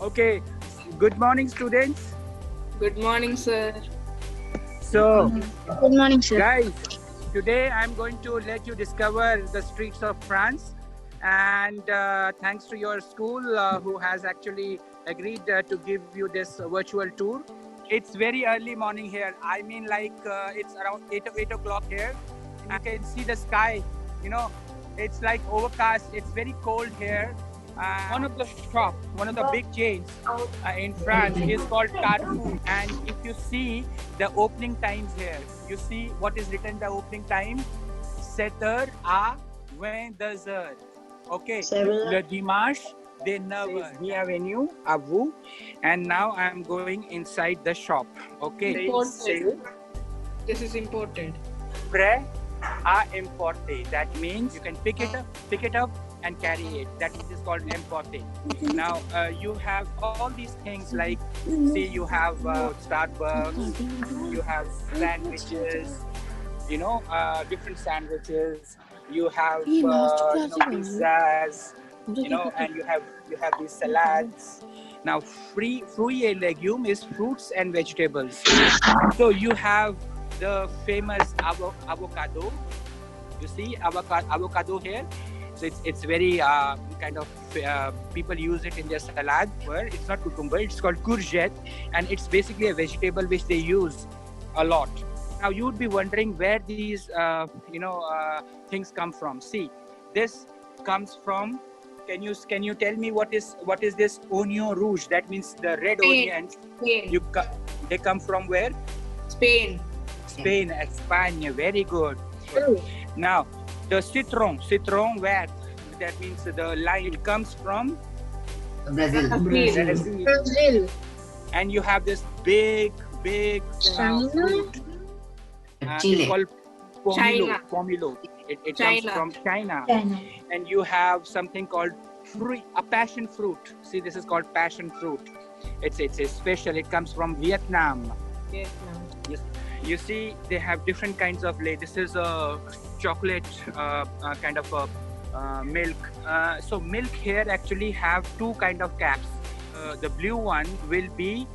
Okay, good morning, students. Good morning, sir. So, Good morning, sir. guys, today I'm going to let you discover the streets of France. And thanks to your school, who has actually agreed to give you this virtual tour. It's very early morning here. I mean, it's around 8 o'clock here. You can see the sky. You know, it's like overcast. It's very cold here. One of the shop, one of the big chains in France is called Carrefour. And if you see the opening times here, you see what is written the opening time: 7 heures à 22 heures. Okay, le dimanche de 9 heures. Bienvenue à vous. And now I'm going inside the shop. Okay, Imported. This is imported. prêt à importer. That means you can pick it up and carry it. That is called importer. Now you have all these things like, see, you have Starbucks, you have sandwiches, different sandwiches. You have pizzas, and you have these salads. Now, fruits et légumes is fruits and vegetables. So you have the famous avocado. You see avocado here. So it's very kind of people use it in their salad. Well, it's not cucumber. It's called courgette, and it's basically a vegetable which they use a lot. Now you would be wondering where these things come from. See, this comes from. Can you tell me what is this oignon rouge? That means the red onions. Spain. They come from where? Spain. Spain, España. Very good. Now, the citron vert, that means the lime, it comes from Brazil. And you have this big China? fruit. Chile. It's called China. pomelo. It comes China. from China. And you have something called a passion fruit. See, this is called passion fruit. It's a special. It comes from Vietnam. You see, they have different kinds of This is a chocolate kind of a milk. So milk here actually have two kind of caps. The blue one will be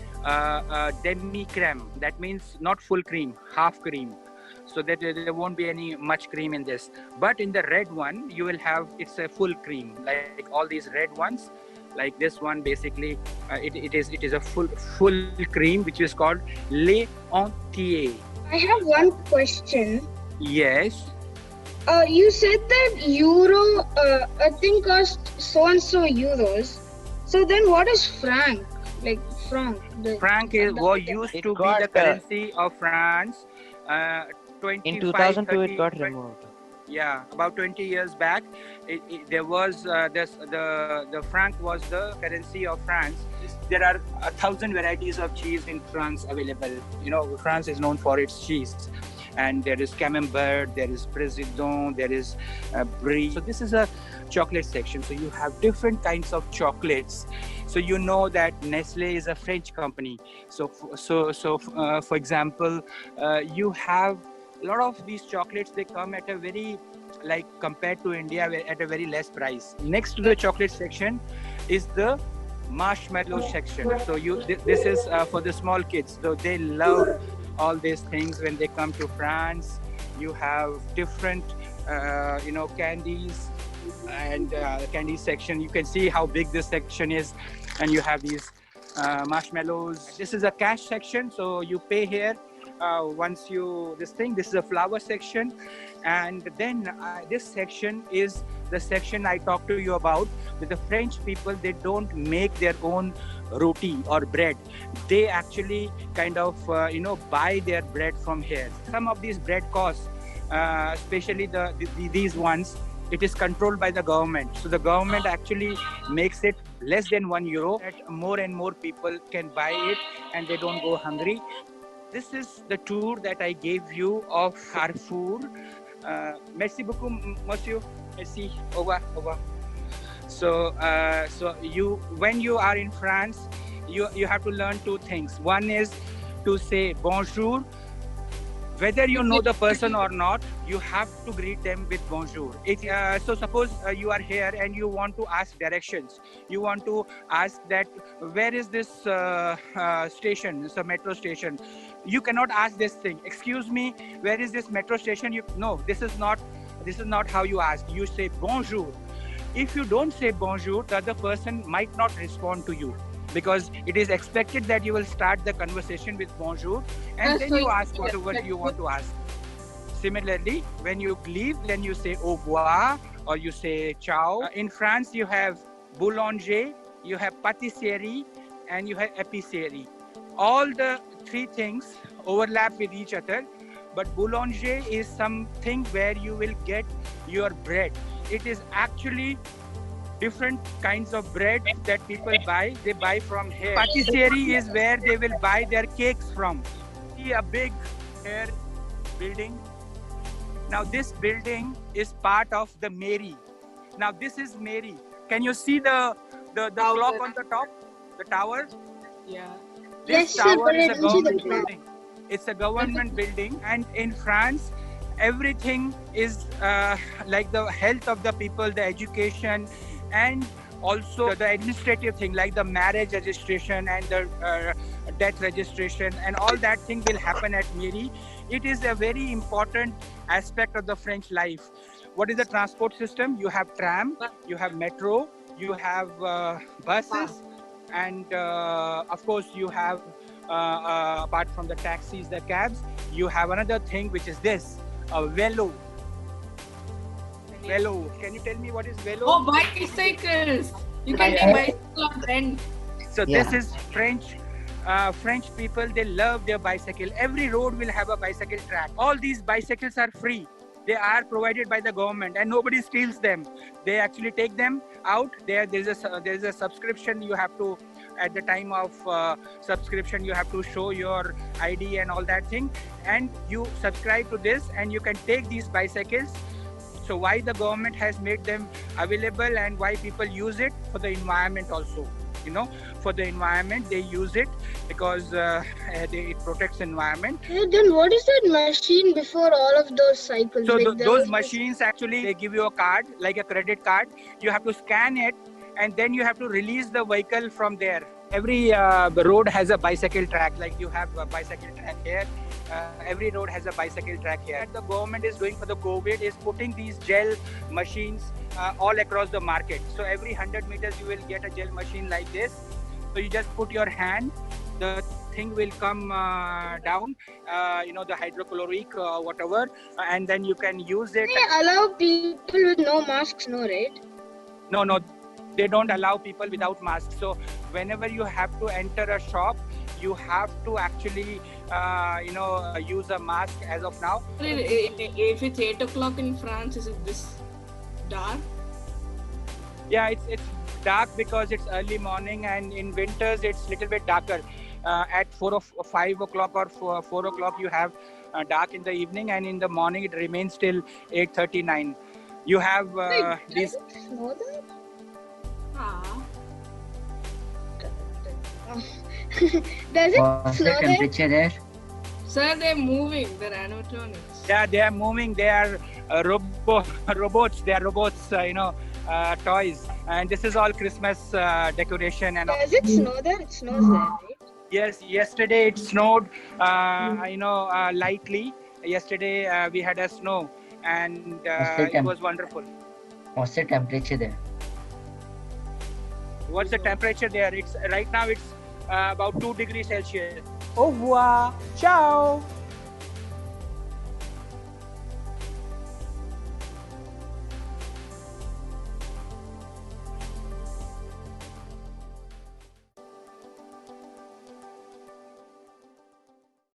demi creme. That means not full cream, half cream. So that there won't be any much cream in this. But in the red one, you will have, it's a full cream. Like all these red ones, like this one, basically, it is a full cream, which is called lait entier. I have one question. Yes. You said that euro, I think, cost so and so euros. So then, what is franc? Like franc? Franc is what used to be the currency of France. In 2002, it got removed. Yeah, about 20 years back, there was the franc was the currency of France. There are 1,000 varieties of cheese in France available. France is known for its cheese, and there is Camembert, there is Président, there is Brie. So this is a chocolate section. So you have different kinds of chocolates. So you know that Nestle is a French company. So for example, you have a lot of these chocolates. They come at a very, like, compared to India, at a very less price. Next to the chocolate section is the marshmallow section. So this is for the small kids. So they love all these things when they come to France. You have different candies and candy section. You can see how big this section is, and you have these marshmallows. This is a cash section, so you pay here. This is a flower section. And then this section is the section I talked to you about. With the French people, they don't make their own roti or bread. They actually kind of buy their bread from here. Some of these bread costs, especially these ones, it is controlled by the government. So the government actually makes it less than €1, that more and more people can buy it and they don't go hungry. This is the tour that I gave you of Carrefour. Merci beaucoup, monsieur. Merci. Au revoir. So when you are in France, you have to learn two things. One is to say bonjour, Whether you know the person or not, you have to greet them with bonjour. So suppose you are here and you want to ask directions. You want to ask that where is this station? It's a metro station. You cannot ask this thing. Excuse me, where is this metro station? No, this is not how you ask. You say bonjour. If you don't say bonjour, the other person might not respond to you, because it is expected that you will start the conversation with bonjour and then you ask whatever you want to ask. Similarly, when you leave, then you say au revoir or you say ciao. In France, you have boulanger, you have pâtisserie, and you have épicerie. All the three things overlap with each other, but boulanger is something where you will get your bread. It is actually different kinds of bread that people buy. They buy from here. Patisserie is where they will buy their cakes from. See a big here building. Now this building is part of the mairie. Now this is mairie. Can you see the clock on the top? The tower? Yeah. This Yes, sir, tower but I is a don't see the government clock. building. It's a government building, and in France, everything is like the health of the people, the education, and also the administrative thing like the marriage registration and the death registration, and all that thing will happen at mairie. It is a very important aspect of the French life. What is the transport system? You have tram, you have metro, you have buses, and of course you have apart from the taxis, the cabs, you have another thing which is this, a velo. Velo. Can you tell me what is velo? Oh, bicycles. You can take bicycle on rent. So Yeah. this is French. French people, they love their bicycle. Every road will have a bicycle track. All these bicycles are free. They are provided by the government, and nobody steals them. They actually take them out. There's a subscription. You have to, at the time of subscription, you have to show your ID and all that thing, and you subscribe to this, and you can take these bicycles. So why the government has made them available and why people use it? For the environment also. You know, for the environment, they use it because it protects environment. Yeah, then what is that machine before all of those cycles? So Like those machines, actually, they give you a card, like a credit card. You have to scan it, and then you have to release the vehicle from there. Every road has a bicycle track, like you have a bicycle track here. Every road has a bicycle track here. What the government is doing for the COVID is putting these gel machines all across the market. So every 100 meters you will get a gel machine like this. So you just put your hand, the thing will come down, the hydrochloric whatever, and then you can use it. they allow people with no masks, no, right? No, they don't allow people without masks. So whenever you have to enter a shop, you have to actually use a mask as of now. If it's 8 o'clock in France, is it this dark? Yeah, it's dark because it's early morning, and in winters it's little bit darker. At 5 o'clock or 4 o'clock you have dark in the evening, and in the morning it remains till 8:39. You have these. Does it snow there? Ah. Does it What's the snow there? temperature there? Sir, they're moving. They're animatronics. Yeah, they are moving. They are robots. They are robots. Toys. And this is all Christmas decoration and all. Does it snow there? It snows there, right? Yes, yesterday it snowed, lightly. Yesterday we had a snow, and it was wonderful. What's the temperature there? What's the temperature there? Right now it's about 2 degrees Celsius. Au revoir. Ciao.